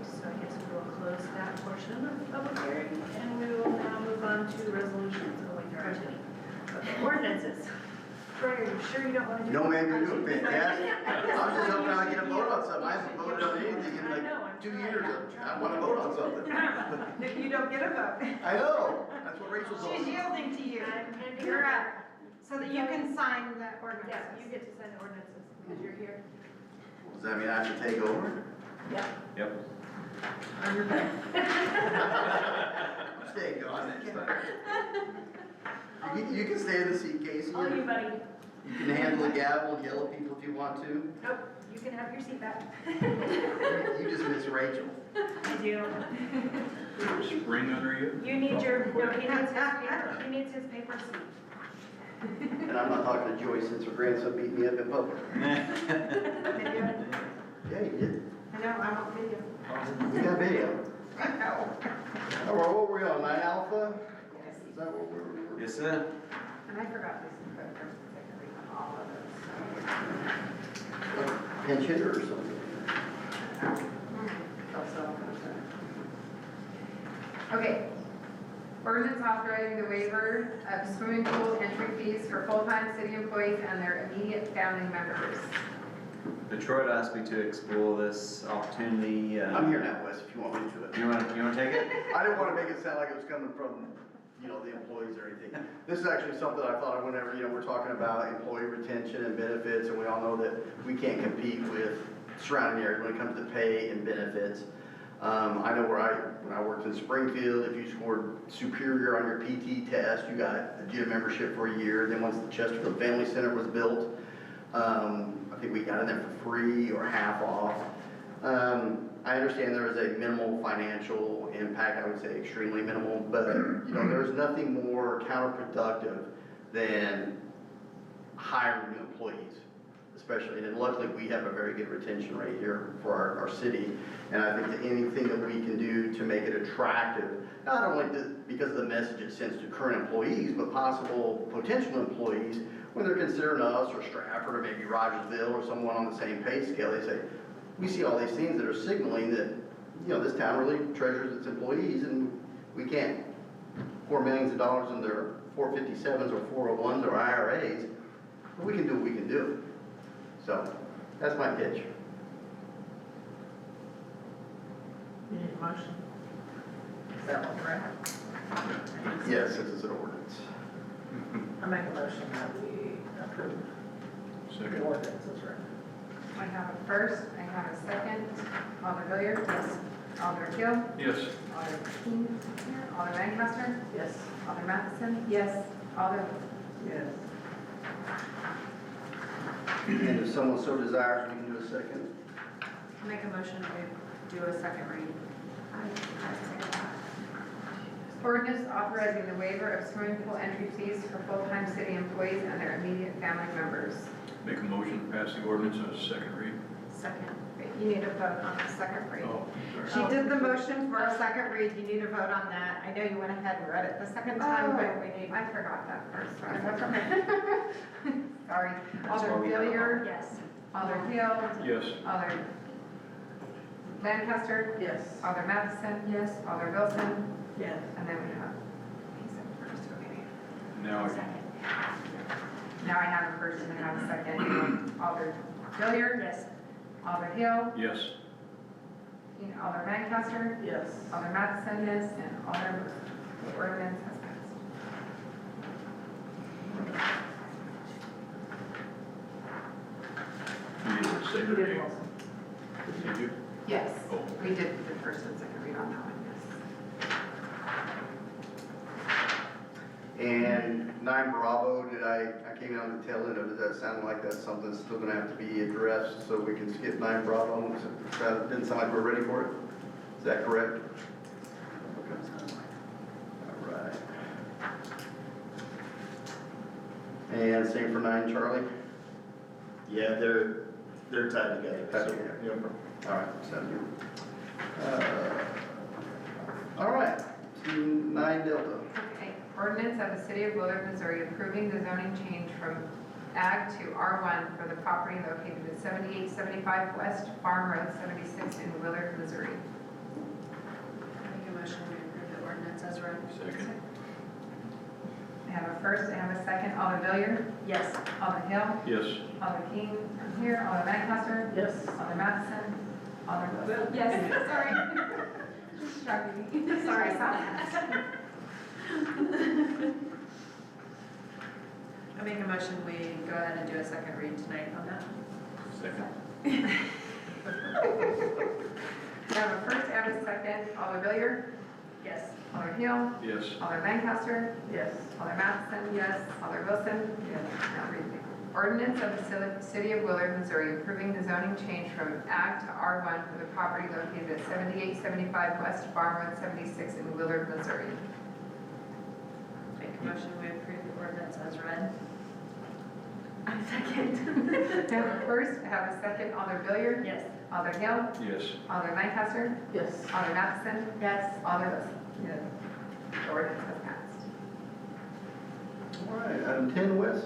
so I guess we will close that portion of the public hearing, and we will now move on to resolutions. Oh wait, there aren't any. Okay, ordinances. Troy, are you sure you don't want to do? No, ma'am, you're doing fantastic. I was just hoping I could get a vote on something. I haven't voted on anything in like 2 years. I want to vote on something. You don't get a vote. I know, that's what Rachel's She's doing. yielding to you. I'm handing You're it up, back. so that you can sign the ordinance. Yeah, you get to sign the ordinances because you're here. Does that mean I have to take over? Yeah. Yep. On your back. Stay gone. You can stay in the seat, Casey. All you, buddy. You can handle the gavel and yell at people if you want to. Nope, you can have your seat back. You just miss Rachel. I do. Spring under you? You need your, no, he needs his paper seat. And I'm not talking to Joyce since her grandson beat me up in public. Video. Yeah, you did. I know, I want video. We got video. I know. Oh, well, what were we on, 9 alpha? Is that what we're? Yes, sir. And I forgot this is all of it. Pinch hitter or something? Okay. Ordinance authorizing the waiver of swimming pool entry fees for full-time city employees and their immediate family members. Detroit asked me to explore this opportunity. I'm here now, Wes, if you want me to it. You want to take it? I didn't want to make it sound like it was coming from, the employees or anything. This is actually something I thought of whenever, we're talking about employee retention and benefits, and we all know that we can't compete with surrounding areas when it comes to pay and benefits. I know when I worked in Springfield, if you scored superior on your PT test, you got a gym membership for a year. Then once the Chesterfield Family Center was built, I think we got in there for free or half off. I understand there is a minimal financial impact, I would say extremely minimal, but there's nothing more counterproductive than hiring new employees, especially, and luckily we have a very good retention rate here for our city, and I think that anything that we can do to make it attractive, not only because of the message it sends to current employees, but possible potential employees, when they're considering us or Stratford or maybe Rogersville or someone on the same pay scale, they say, we see all these things that are signaling that, this town really treasures its employees and we can't pour millions of dollars in their 457s or 401s or IRAs, but we can do what we can do. So, That's my pitch. You need a motion? Is that one right? Yes, it is an ordinance. I make a motion that we approve the ordinance as written. I have a first, I have a second. Alder Hilliard? Yes. Alder Hill? Yes. Alder King? Here. Alder Lancaster? Yes. Alder Matheson? Yes. Alder Yes. And if someone so desires, we can do a second. Make a motion to do a second read. ordinance authorizing the waiver of swimming pool entry fees for full-time city employees and their immediate family members. Make a motion to pass the ordinance on its second read. Second. You need a vote on the second read. Oh, She sorry. did the motion for a second read, you need a vote on that. I know you went ahead and read it the second time, but we need. I forgot that first, sorry. Sorry. That's why Alder we have a Hilliard? Yes. Alder Hill? Yes. Alder Lancaster? Yes. Alder Matheson? Yes. Alder Wilson? Yes. And then we have, he said first, okay. Now, Now I have a first and I have a second. Alder Hilliard? Yes. Alder Hill? yes. Alder Lancaster? Yes. Alder Matheson? Yes. And Alder Wilson. The ordinance has passed. You did the You second did reading. Wilson. Did you? Yes, Oh. we did the first and second read on that one, yes. And 9 Bravo, I came out on the tail end of it, does that sound like that's something that's still gonna have to be addressed, so we can skip 9 Bravo? That didn't sound like we're ready for it? Is that correct? Okay. All right. And same for 9 Charlie? Yeah, they're tied together. Tied so, together. no problem. All right, sounds good. All right, to 9 Delta. Okay, ordinance of the city of Willard, Missouri approving the zoning change from Ag to R1 for the property located at 7875 West Farm Road 76 in Willard, Missouri. Make a motion to approve the ordinance as read. Second. I have a first, I have a second. Alder Hilliard? Yes. Alder Hill? Yes. Alder King? I'm here. Alder Lancaster? Yes. Alder Matheson? Alder Wilson? Yes, sorry. Struggling. Sorry, I saw that. I make a motion, we go ahead and do a second read tonight on that. Second. I have a first and a second. Alder Hilliard? Yes. Alder Hill? Yes. Alder Lancaster? Yes. Alder Matheson? Yes. Alder Wilson? Yes. Now read the ordinance of the city of Willard, Missouri approving the zoning change from Ag to R1 for the property located at 7875 West Farm Road 76 in Willard, Missouri. Make a motion, we approve the ordinance as read. I second. I have a first, I have a second. Alder Hilliard? Yes. Alder Hill? Yes. Alder Lancaster? Yes. Alder Matheson? Yes. Alder Wilson? Yes. The ordinance has passed. All right, item 10, Wes.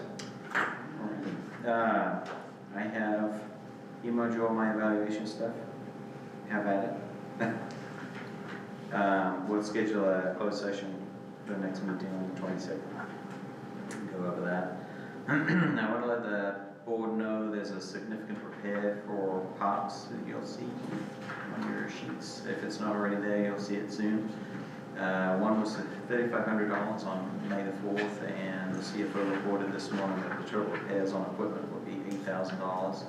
I have emailed you all my evaluation stuff. Have at it. We'll schedule a closed session for the next meeting on the 22nd. Go over that. I want to let the board know there's a significant repair for parks that you'll see on your sheets. If it's not already there, you'll see it soon. One was $3,500 on May the 4th, and the CFO reported this morning that the total repairs on equipment will be $8,000.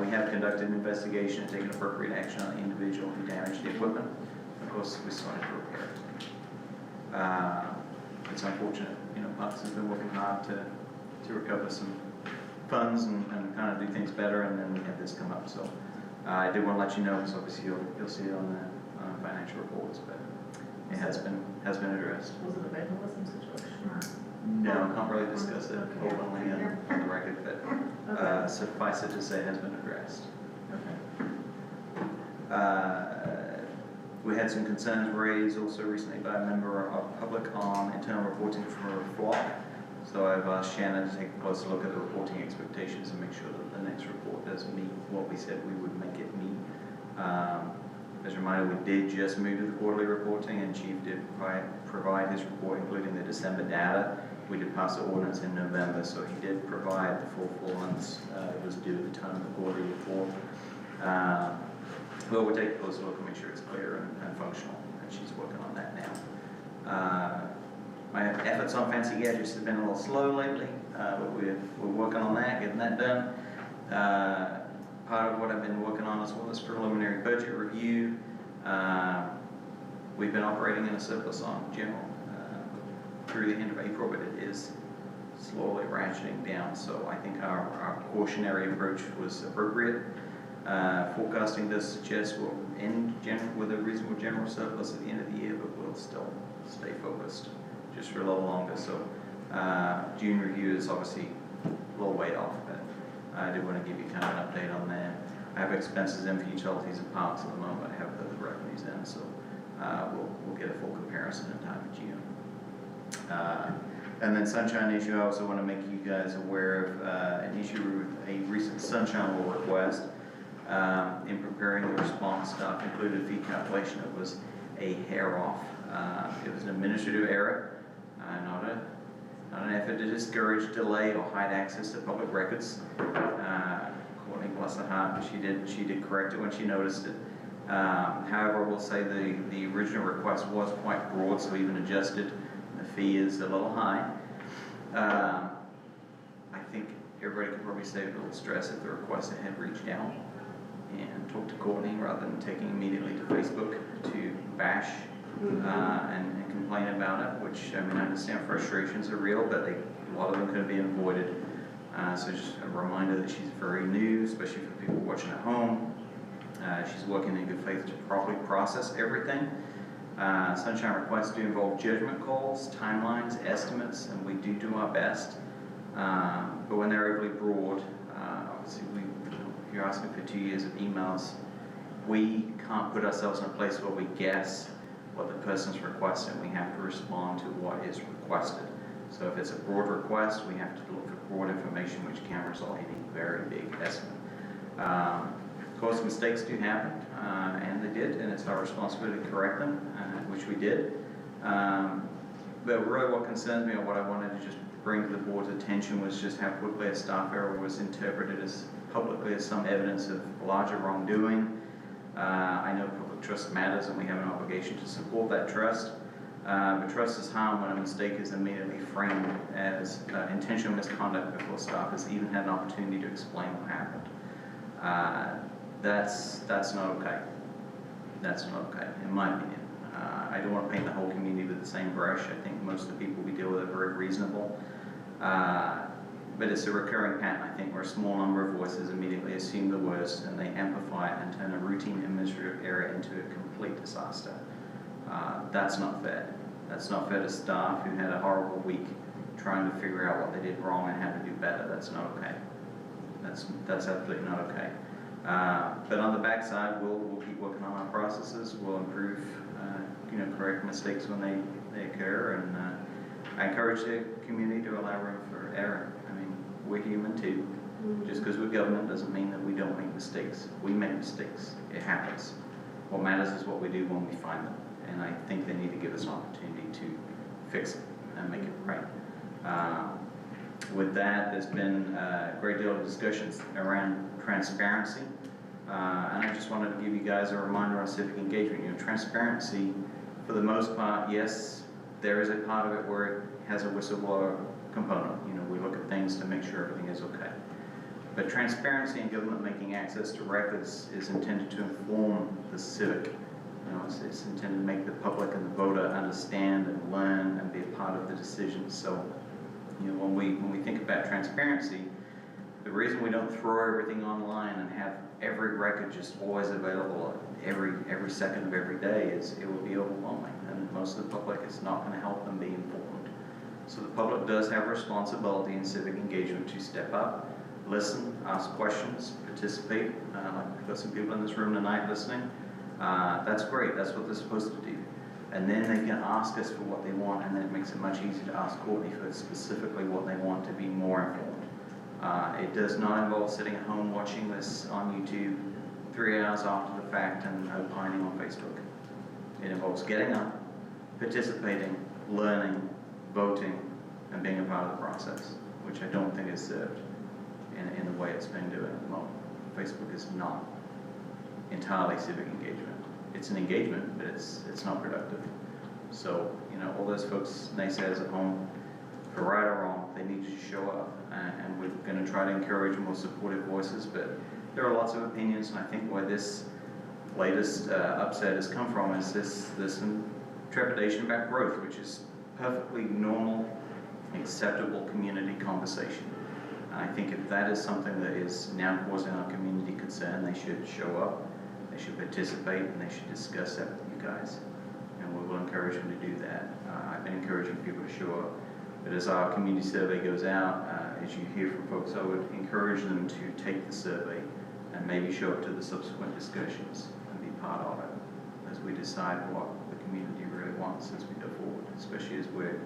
We have conducted an investigation and taken appropriate action on the individual who damaged the equipment. Of course, we still have to repair it. It's unfortunate, Parks has been working hard to recover some funds and kind of do things better, and then we had this come up. So I did want to let you know, because obviously you'll see it on the financial reports, but it has been addressed. Was it a vandalism situation? No, I can't really discuss it Okay. openly on the record, but Okay. suffice it to say it has been addressed. Okay. We had some concerns raised also recently by a member of public on internal reporting for FWOP. So I've asked Shannon to take a closer look at the reporting expectations and make sure that the next report does meet what we said we would make it meet. As a reminder, we did just move to the quarterly reporting, and Chief did provide his report, including the December data. we did pass the ordinance in November, so he did provide the full 4 months. It was due at the time of the quarterly report. Well, we'll take a closer look and make sure it's clear and functional, and she's working on that now. My efforts on fancy gadgets have been a little slow lately, but we're working on that, getting that done. Part of what I've been working on as well is preliminary budget review. We've been operating in a surplus on general through the end of April, but it is slowly ratcheting down. So I think our cautionary approach was appropriate. Forecasting does suggest we'll end with a reasonable general surplus at the end of the year, but we'll still stay focused just for a little longer. So June review is obviously a little way off, but I did want to give you kind of an update on that. I have expenses in for utilities and parks at the moment. I have the revenues in, so we'll get a full comparison in time for June. And then sunshine issue, I also want to make you guys aware of an issue with a recent sunshine law request. In preparing the response, staff included fee calculation. It was a hair off. It was an administrative error, not an effort to discourage, delay, or hide access to public records. Courtney, bless her heart, she did correct it when she noticed it. However, we'll say the original request was quite broad, so even adjusted, the fee is a little high. I think everybody could probably save a little stress if the requester had reached out and talked to Courtney rather than taking immediately to Facebook to bash and complain about it, which, I mean, I understand frustrations are real, but a lot of them could be avoided. So just a reminder that she's very new, especially for people watching at home. She's working in good faith to properly process everything. Sunshine requests do involve judgment calls, timelines, estimates, and we do our best. But when they're overly broad, obviously if you're asking for 2 years of emails, we can't put ourselves in a place where we guess what the person's requesting. We have to respond to what is requested. So if it's a broad request, we have to look for broad information, which can result in a very big estimate. Of course, mistakes do happen, and they did, and it's our responsibility to correct them, which we did. But really what concerns me, or what I wanted to just bring to the board's attention, was just how quickly a staff error was interpreted as publicly as some evidence of larger wrongdoing. I know public trust matters, and we have an obligation to support that trust. But trust is harmed when a mistake is immediately framed as intentional misconduct before staff has even had an opportunity to explain what happened. That's not okay. That's not okay, in my opinion. I don't want to paint the whole community with the same brush. I think most of the people we deal with are very reasonable. But it's a recurring pattern, I think, where a small number of voices immediately assume the worst and they amplify it and turn a routine administrative error into a complete disaster. That's not fair. That's not fair to staff who had a horrible week trying to figure out what they did wrong and how to do better. That's not okay. That's absolutely not okay. But on the backside, we'll keep working on our processes. We'll improve, correct mistakes when they occur, and I encourage the community to allow room for error. I mean, we're human too. Just because we're government doesn't mean that we don't make mistakes. We make mistakes. It happens. What matters is what we do when we find them, and I think they need to give us an opportunity to fix it and make it right. With that, there's been a great deal of discussions around transparency, and I just wanted to give you guys a reminder on civic engagement. Transparency, for the most part, yes, there is a part of it where it has a whistleblower component. We look at things to make sure everything is okay. But transparency in government making access to records is intended to inform the civic. It's intended to make the public and the voter understand and learn and be a part of the decision. So, when we think about transparency, the reason we don't throw everything online and have every record just always available every second of every day is it will be overwhelming, and most of the public is not going to help them be informed. So the public does have a responsibility in civic engagement to step up, listen, ask questions, participate. We've got some people in this room tonight listening. That's great. That's what they're supposed to do. And then they can ask us for what they want, and then it makes it much easier to ask Courtney for specifically what they want to be more informed. It does not involve sitting at home watching this on YouTube 3 hours after the fact and opining on Facebook. It involves getting up, participating, learning, voting, and being a part of the process, which I don't think is served in the way it's been doing at the moment. Facebook is not entirely civic engagement. It's an engagement, but it's not productive. So, you know, all those folks, naysayers at home, for right or wrong, they need to show up, and we're going to try to encourage more supportive voices, but there are lots of opinions, and I think where this latest upset has come from is there's some trepidation about growth, which is perfectly normal, acceptable community conversation. And I think if that is something that is now causing our community concern, they should show up, they should participate, and they should discuss that with you guys. And we will encourage them to do that. I've been encouraging people to show up. But as our community survey goes out, as you hear from folks, I would encourage them to take the survey and maybe show up to the subsequent discussions and be part of it as we decide what the community really wants as we go forward, especially as we're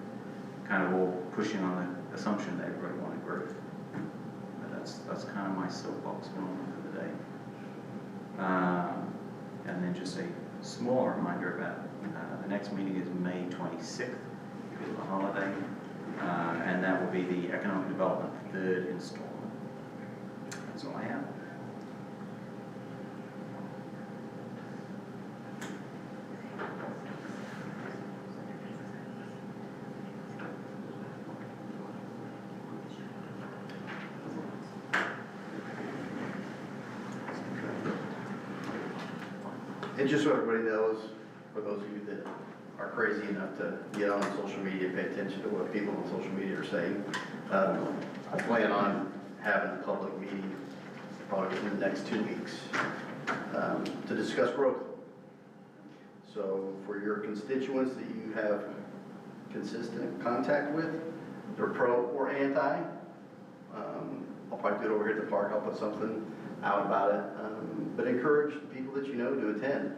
kind of all pushing on the assumption that everybody wanted growth. But that's kind of my soapbox moment for the day. And then just a small reminder about the next meeting is May 26th, because of the holiday. And that will be the Economic Development third installment. That's all I have. And just so everybody knows, for those of you that are crazy enough to get on social media, pay attention to what people on social media are saying, I plan on having a public meeting probably in the next 2 weeks to discuss growth. So for your constituents that you have consistent contact with, they're pro or anti, I'll probably do it over here at the park. I'll put something out about it, but encourage the people that you know to attend,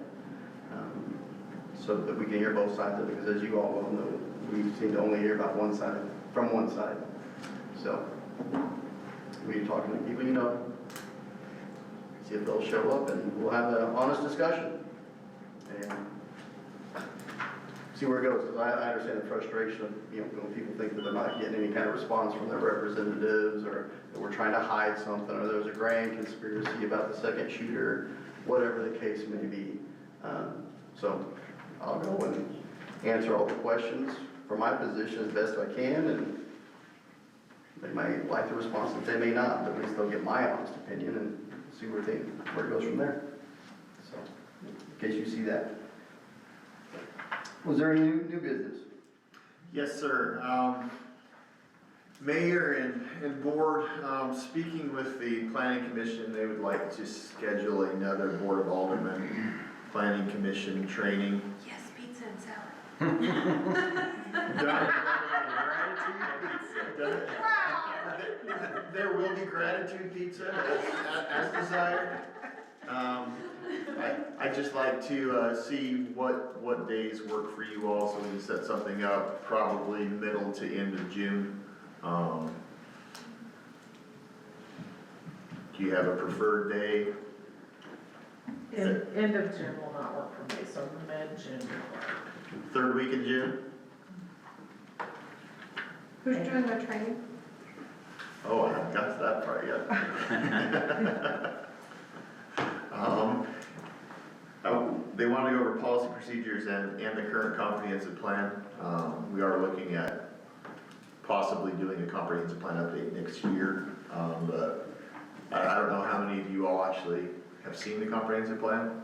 so that we can hear both sides of it, because as you all well know, we seem to only hear about one side, from one side. So when you're talking to people you know, see if they'll show up, and we'll have an honest discussion and see where it goes, because I understand the frustration of, you know, when people think that they're not getting any kind of response from their representatives, or that we're trying to hide something, or there's a grand conspiracy about the second shooter, whatever the case may be. So I'll go and answer all the questions from my position as best I can, and they might like the response, they may not, but at least they'll get my honest opinion and see where it goes from there. So, in case you see that. Was there any new business? Yes, sir. Mayor and board, speaking with the planning commission, they would like to schedule another Board of Aldermen planning commission training. Yes, pizza and salad. There will be gratitude pizza as desired. I'd just like to see what days work for you all, so we can set something up, probably middle to end of June. Do you have a preferred day? End of June will not work for me, so mid-June will work. Third week in June? Who's doing the training? Oh, I haven't got to that part yet. They want to go over policy procedures and the current comprehensive plan. We are looking at possibly doing a comprehensive plan update next year, but I don't know how many of you all actually have seen the comprehensive plan,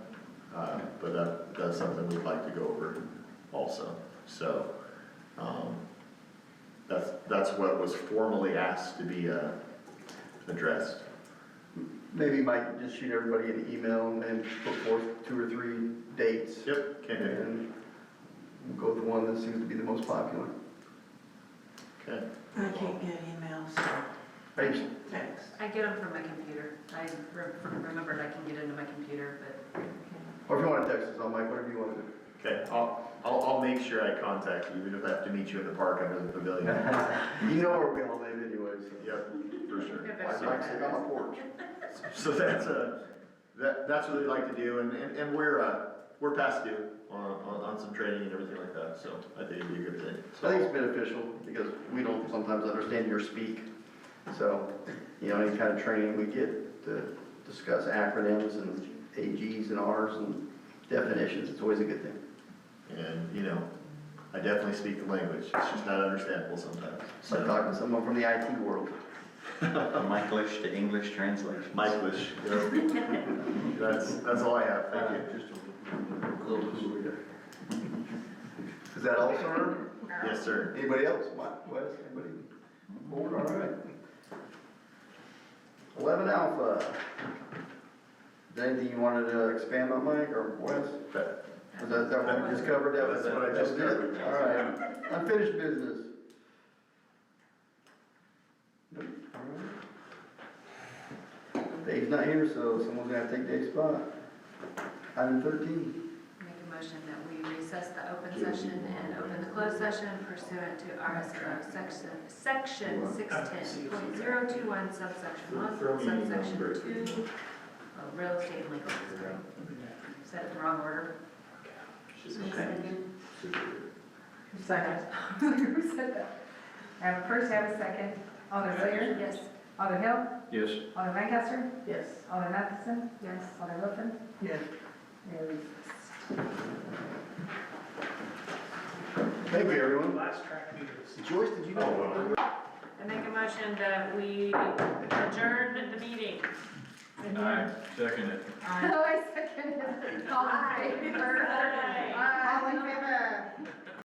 but that's something we'd like to go over also. So that's what was formally asked to be addressed. Maybe Mike just shoot everybody an email and put forth 2 or 3 dates. Yep, can do. And we'll go with the one that seems to be the most popular. Okay. I can't get emails, so Thanks. text. I get them from my computer. I remembered I can get into my computer, but. Or if you want to text us on Mike, whatever you want to do. Okay, I'll make sure I contact you, even if I have to meet you in the park under the pavilion. You know where we all live anyway, so. Yep, for sure. I'd like to sit on my porch. So that's what we'd like to do, and we're past due on on some training and everything like that, so I think it'd be a good thing. I think it's beneficial because we don't sometimes understand your speak. So, you know, any kind of training we get to discuss acronyms and AGs and Rs and definitions, it's always a good thing. And, you know, I definitely speak the language, it's just not understandable sometimes. It's like talking to someone from the IT world. Michaelish to English translation. Michaelish, you know. That's all I have, thank you. Just a little cooler. Is that all, sir? Yes, sir. Anybody else? Mike, Wes, anybody? Board, all right. 11 Alpha. Is there anything you wanted to expand on, Mike, or Wes? Was that what we just covered? That's what I just covered. All right. Unfinished business. Nope. All right. Dave's not here, so someone's gonna have to take Dave's spot. Item 13. Make a motion that we recess the open session and open the closed session pursuant to RSO section 610.021 subsection 1, subsection 2, real estate and legal. Said it the wrong order. Second. Who said that? First, have a second. Alder Sayer? Yes. Alder Hill? Yes. Alder Lancaster? Yes. Alder Matheson? Yes. Alder Wilson? Yes. Thank you, everyone. Last track meters. Joyce, did you know? I make a motion that we adjourn the meeting. Aye, second it. I second it. All in favor?